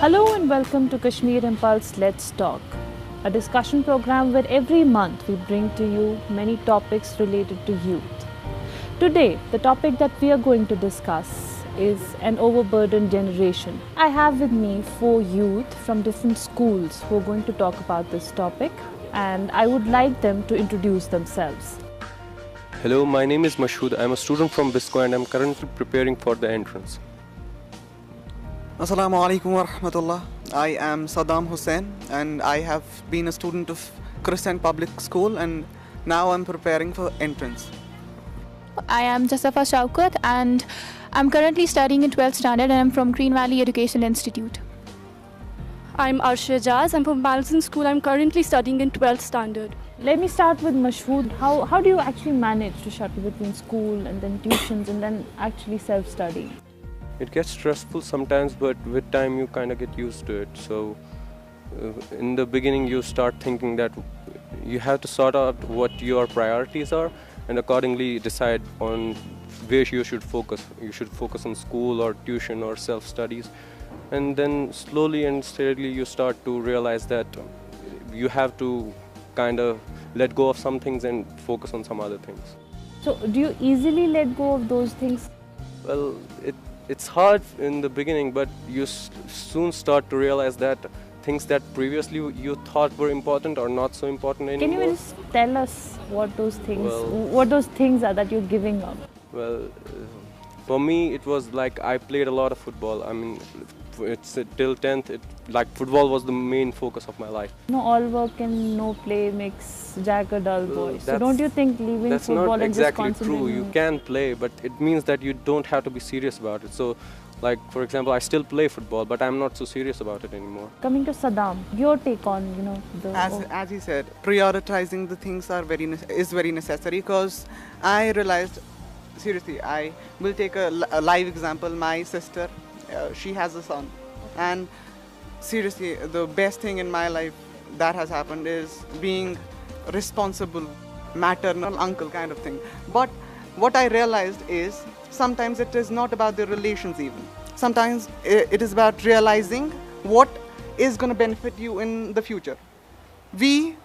Hello and welcome to Kashmir Impulse Let's Talk, a discussion program where every month we bring to you many topics related to youth. Today, the topic that we are going to discuss is an overburdened generation. I have with me 4 youth from different schools who are going to talk about this topic, and I would like them to introduce themselves. Hello, my name is Mashood. I'm a student from Bisco and I'm currently preparing for the entrance. Assalamu alaikum wa rahmatullah. I am Saddam Hussain and I have been a student of Christian Public School and now I'm preparing for entrance. I am Jasafa Shaukat and I'm currently studying in 12th standard and I'm from Green Valley Education Institute. I'm Arsha Jaz. I'm from Balson School. I'm currently studying in 12th standard. Let me start with Mashood. How do you actually manage to shuttle between school and then tuitions and then actually self-studying? It gets stressful sometimes, but with time you kind of get used to it. So in the beginning you start thinking that you have to sort out what your priorities are and accordingly decide on where you should focus. You should focus on school or tuition or self-studies. And then slowly and steadily you start to realize that you have to kind of let go of some things and focus on some other things. So do you easily let go of those things? Well, it's hard in the beginning, but you soon start to realize that things that previously you thought were important are not so important anymore. Can you just tell us what those things are that you're giving up? Well, for me it was like I played a lot of football. I mean, it's till 10th, football was the main focus of my life. No, all work and no play makes Jack a dull boy. So don't you think leaving football and just concentrating? That's not exactly true. You can play, but it means that you don't have to be serious about it. So, like for example, I still play football, but I'm not so serious about it anymore. Coming to Saddam, your take on As he said, prioritizing the things is very necessary because I realized, seriously, I will take a live example. My sister, she has a son, and seriously, the best thing in my life that has happened is being responsible, maternal uncle kind of thing. But what I realized is sometimes it is not about the relations even. Sometimes it is about realizing what is going to benefit you in the future. We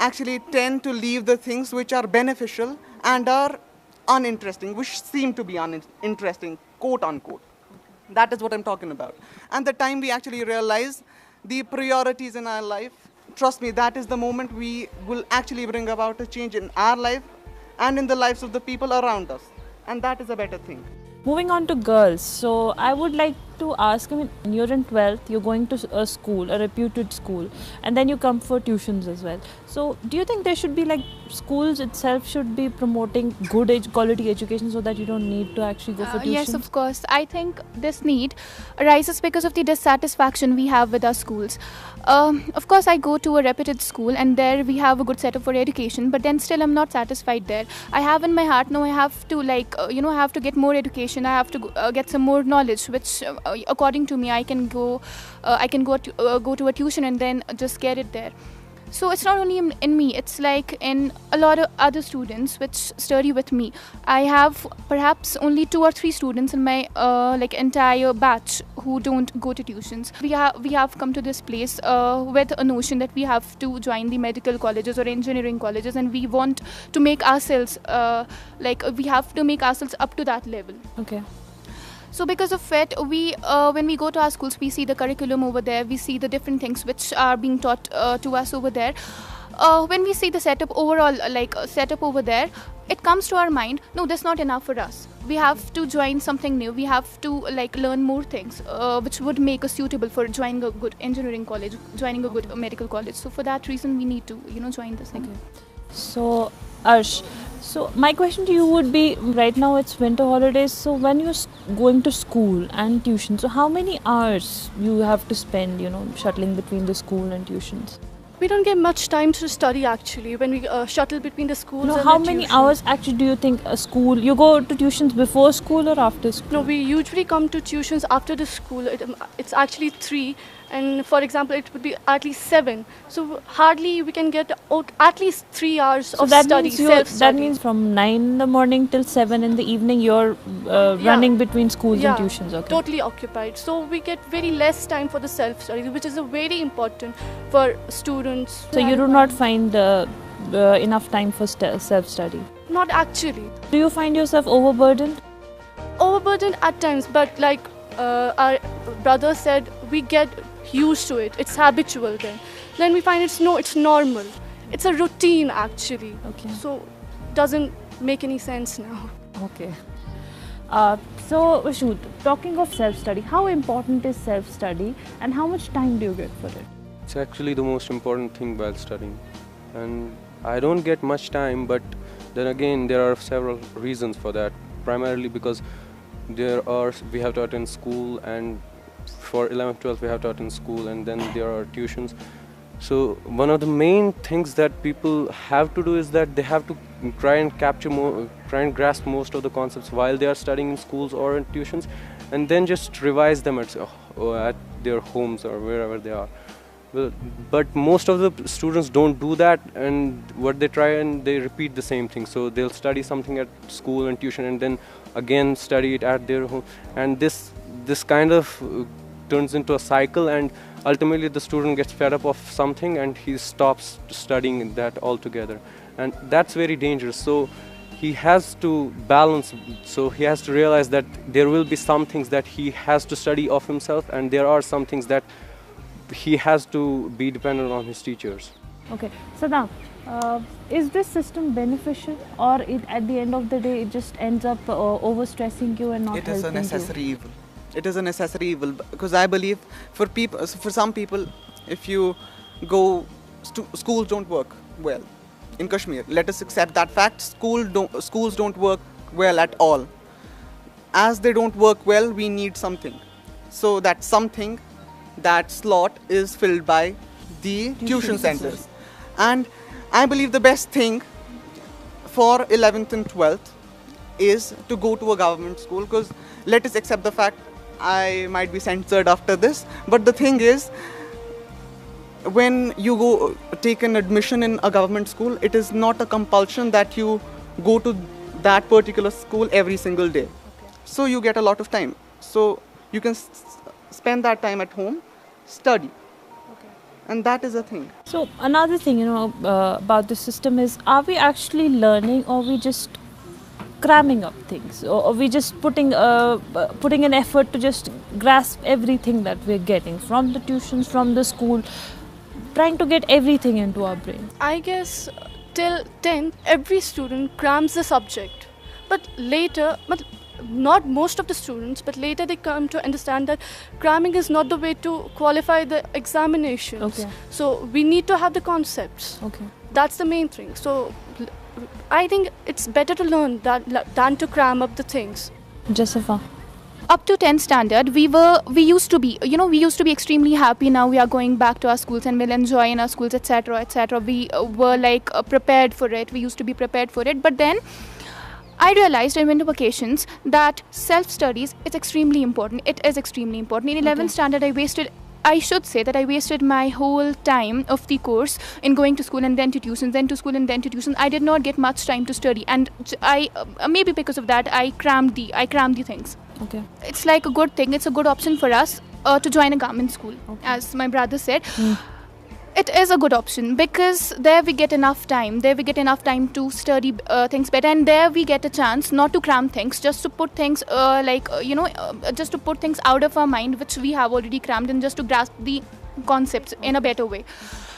actually tend to leave the things which are beneficial and are uninteresting, which seem to be uninteresting, quote unquote. That is what I'm talking about. And the time we actually realize the priorities in our life, trust me, that is the moment we will actually bring about a change in our life and in the lives of the people around us. And that is a better thing. Moving on to girls, so I would like to ask, when you're in 12th, you're going to a school, a reputed school, and then you come for tuitions as well. So do you think there should be schools itself should be promoting good quality education so that you don't need to actually go for tuition? Yes, of course. I think this need arises because of the dissatisfaction we have with our schools. Of course, I go to a reputed school and there we have a good setup for education, but then still I'm not satisfied there. I have in my heart, no, I have to I have to get more education. I have to get some more knowledge, which according to me, I can go to a tuition and then just get it there. So it's not only in me, it's like in a lot of other students which study with me. I have perhaps only 2 or 3 students in my entire batch who don't go to tuitions. We have come to this place with a notion that we have to join the medical colleges or engineering colleges, and we want to make ourselves we have to make ourselves up to that level. Okay. So because of it, when we go to our schools, we see the curriculum over there, we see the different things which are being taught to us over there. When we see the setup overall, setup over there, it comes to our mind, no, that's not enough for us. We have to join something new. We have to learn more things which would make us suitable for joining a good engineering college, joining a good medical college. So for that reason, we need to join this thing. Okay. So Arsh, so my question to you would be, right now it's winter holidays, so when you're going to school and tuition, so how many hours you have to spend, shuttling between the school and tuitions? We don't get much time to study actually when we shuttle between the schools and how the many tuitions. hours actually do you think a school, you go to tuitions before school or after school? No, we usually come to tuitions after the school. It's actually 3, and for example it would be at least 7. So hardly we can get out at least 3 hours So of that study, means self-study. that means from 9 in the morning till 7 in the evening you're running between schools yeah, and tuitions. Okay. totally occupied. So we get very less time for the self-study, which is a very important for students. So you do not find enough time for self-study. Not actually. Do you find yourself overburdened? Overburdened at times, but like our brother said, we get used to it. It's habitual then we find it's normal. It's a routine actually. Okay. So doesn't make any sense now. Okay. So Shoot, talking of self-study, how important is self-study and how much time do you get for it? It's actually the most important thing while studying, and I don't get much time, but then again there are several reasons for that. Primarily because we have to attend school, and for 11th 12th we have to attend school, and then there are tuitions. So one of the main things that people have to do is that they have to try and grasp most of the concepts while they are studying in schools or in tuitions, and then just revise them at their homes or wherever they are. Well, but most of the students don't do that, and what they try and they repeat the same thing. So they'll study something at school and tuition, and then again study it at their home, and this kind of turns into a cycle, and ultimately the student gets fed up of something and he stops studying that altogether, and that's very dangerous. So he has to balance, so he has to realize that there will be some things that he has to study of himself, and there are some things that he has to be dependent on his teachers. Okay, Saddam, is this system beneficial, or at the end of the day it just ends up overstressing you and not helping you? It is a necessary evil. It is a necessary evil, because I believe for some people, if you go, schools don't work well in Kashmir. Let us accept that fact. Schools don't work well at all. As they don't work well, we need something. So that something, that slot is filled by the tuition centers. And I believe the best thing for 11th and 12th is to go to a government school, because let us accept the fact, I might be censored after this, but the thing is, when you go take an admission in a government school, it is not a compulsion that you go to that particular school every single day. So you get a lot of time. So you can spend that time at home, study. And that is a thing. So another thing, about the system is, are we actually learning, or we just cramming up things, or we just putting an effort to just grasp everything that we're getting from the tuitions, from the school, trying to get everything into our brain? I guess till 10th, every student crams the subject. But later, not most of the students, but later they come to understand that cramming is not the way to qualify the examinations. Okay. So we need to have the concepts. Okay. That's the main thing. So I think it's better to learn than to cram up the things. Josepha? Up to 10th standard, we used to be extremely happy. Now we are going back to our schools and we'll enjoy in our schools, etc., etc. We were like prepared for it. We used to be prepared for it. But then I realized in winter vacations that self-studies is extremely important. It is extremely important. In 11th standard, I should say that I wasted my whole time of the course in going to school and then to tuitions, then to school and then to tuitions. I did not get much time to study, and I maybe because of that I crammed the things. Okay. It's like a good thing. It's a good option for us to join a government school, as my brother said. It is a good option because there we get enough time. There we get enough time to study things better, and there we get a chance not to cram things, just to put things just to put things out of our mind which we have already crammed, and just to grasp the concepts in a better way.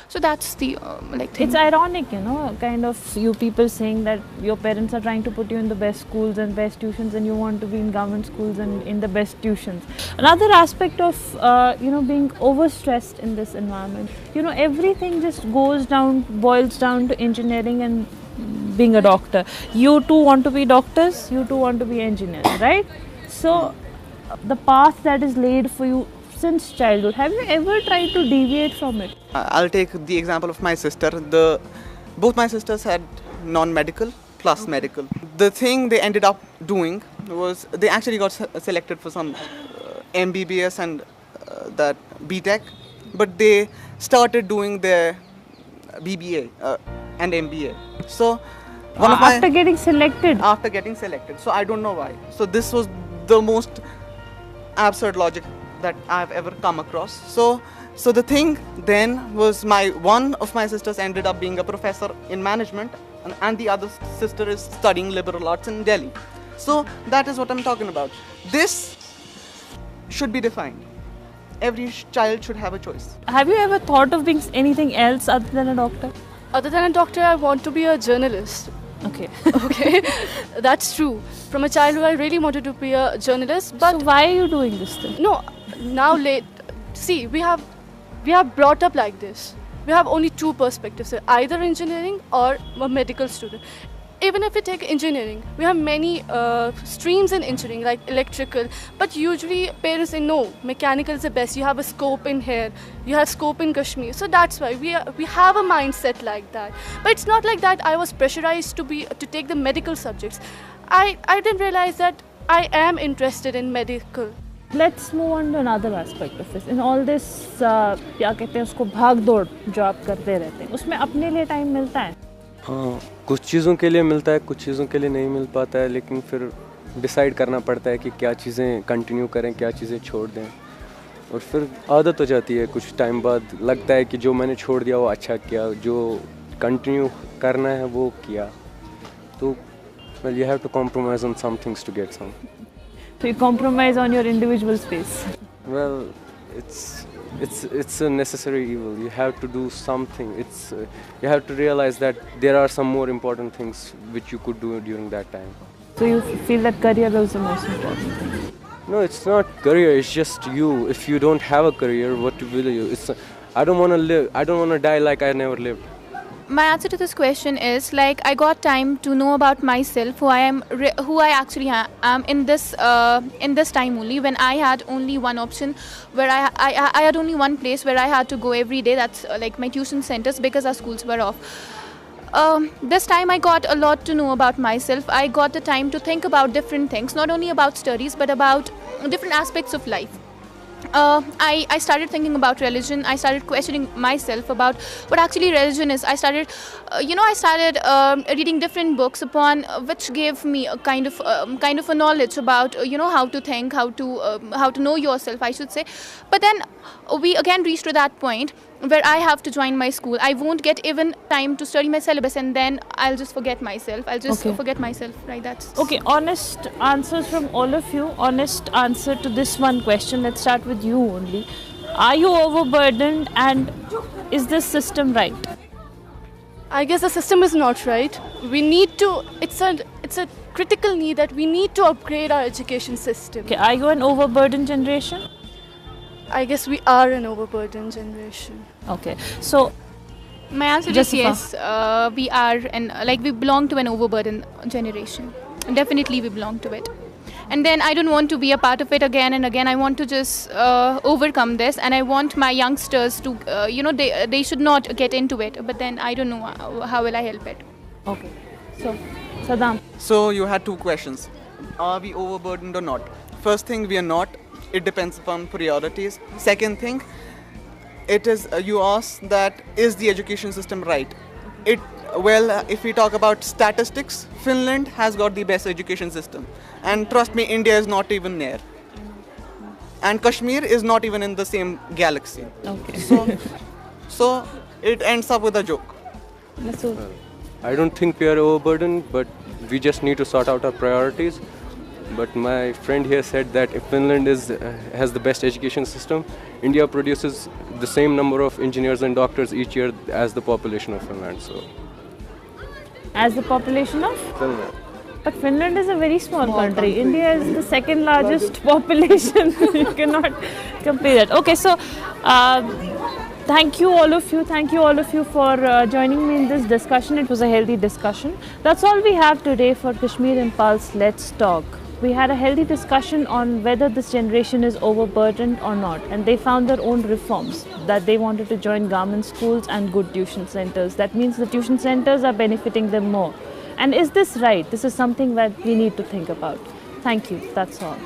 So that's the thing. It's ironic, kind of you people saying that your parents are trying to put you in the best schools and best tuitions, and you want to be in government schools and in the best tuitions. Another aspect of being overstressed in this environment, everything just boils down to engineering and being a doctor. You too want to be doctors, you too want to be engineers, right? So the path that is laid for you since childhood, have you ever tried to deviate from it? I'll take the example of my sister. Both my sisters had non-medical plus medical. The thing they ended up doing was they actually got selected for some MBBS and that BTech but they started doing their BBA and MBA. So After getting selected. After getting selected. So I don't know why. So this was the most absurd logic that I've ever come across. So the thing then was one of my sisters ended up being a professor in management, and the other sister is studying liberal arts in Delhi. So that is what I'm talking about. This should be defined. Every child should have a choice. Have you ever thought of being anything else other than a doctor? Other than a doctor, I want to be a journalist. Okay. Okay, that's true. From a childhood, I really wanted to be a journalist. But so why are you doing this then? no, now late. See, we have brought up like this. We have only two perspectives: either engineering or a medical student. Even if we take engineering, we have many streams in engineering, like electrical. But usually, parents say no, mechanical is the best. You have a scope in here. You have scope in Kashmir. So that's why we have a mindset like that. But it's not like that. I was pressurized to take the medical subjects. I didn't realize that I am interested in medical. Let's move on to another aspect of this. In all this, क्या कहते हैं उसको भाग दौड़ जो आप करते रहते हैं, उसमें अपने लिए टाइम मिलता है? हाँ, कुछ चीज़ों के लिए मिलता है, कुछ चीज़ों के लिए नहीं मिल पाता है, लेकिन फिर डिसाइड करना पड़ता है कि क्या चीज़ें कंटिन्यू करें, क्या चीज़ें छोड़ दें, और फिर आदत हो जाती है। कुछ टाइम बाद लगता है कि जो मैंने छोड़ दिया वो अच्छा किया, जो कंटिन्यू करना है वो किया। तो well, you have to compromise on some things to get some. So you compromise on your individual space. Well, it's a necessary evil. You have to do something. You have to realize that there are some more important things which you could do during that time. So you feel that career is the most important thing? No, it's not career. It's just you. If you don't have a career, what will you? I don't want to live. I don't want to die like I never lived. My answer to this question is like I got time to know about myself, who I am, who I actually am in this time only, when I had only one option, where I had only one place where I had to go every day. That's like my tuition centers, because our schools were off. This time I got a lot to know about myself. I got the time to think about different things, not only about studies but about different aspects of life. I started thinking about religion. I started questioning myself about what actually religion is. I started reading different books upon which gave me a kind of a knowledge about how to think, how to know yourself, I should say. But then we again reached to that point where I have to join my school. I won't get even time to study my syllabus, and then I'll just forget myself. Forget myself, right? That's okay. Honest answers from all of you. Honest answer to this one question. Let's start with you only. Are you overburdened, and is this system right? I guess the system is not right. We need to. It's a critical need that we need to upgrade our education system. Okay. Are you an overburdened generation? I guess we are an overburdened generation. Okay. So my answer is yes. We are, and we belong to an overburdened generation. Definitely, we belong to it. And then I don't want to be a part of it again and again. I want to just overcome this, and I want my youngsters to, they should not get into it. But then I don't know how will I help it. Okay. So, Saddam. So you had two questions. Are we overburdened or not? First thing, we are not. It depends upon priorities. Second thing, it is you ask that is the education system right? If we talk about statistics, Finland has got the best education system, and trust me, India is not even near, and Kashmir is not even in the same galaxy. Okay. So it ends up with a joke. I don't think we are overburdened, but we just need to sort out our priorities. But my friend here said that if Finland has the best education system, India produces the same number of engineers and doctors each year as the population of Finland. So, as the population of Finland. But Finland is a very small country. India is the second largest population. You cannot compare that. Okay, so thank you all of you. Thank you all of you for joining me in this discussion. It was a healthy discussion. That's all we have today for Kashmir Impulse. Let's talk. We had a healthy discussion on whether this generation is overburdened or not, and they found their own reforms, that they wanted to join government schools and good tuition centers. That means the tuition centers are benefiting them more. And is this right? This is something that we need to think about. Thank you. That's all.